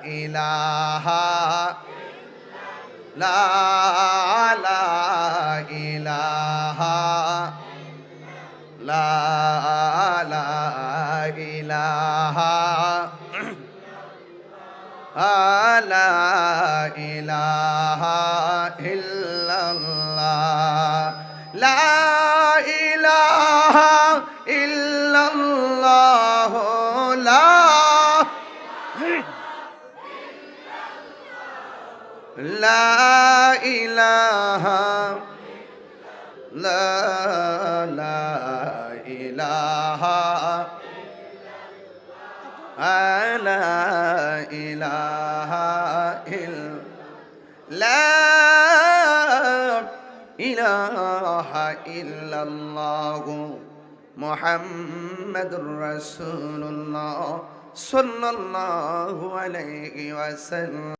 ইলাহা লা লা ইলাহা লা লা ইলাহা লা ইলাহা ইল্লাল্লাহ লা ইলাহা ইল্লাল্লাহ লা লা ইলাহা লা লা ইলাহা লা ইলাহা লা ইলাহা ইল্লাল্লাহ মুহাম্মাদুর রাসূলুল্লাহ সাল্লাল্লাহু আলাইহি ওয়াসাল্লাম।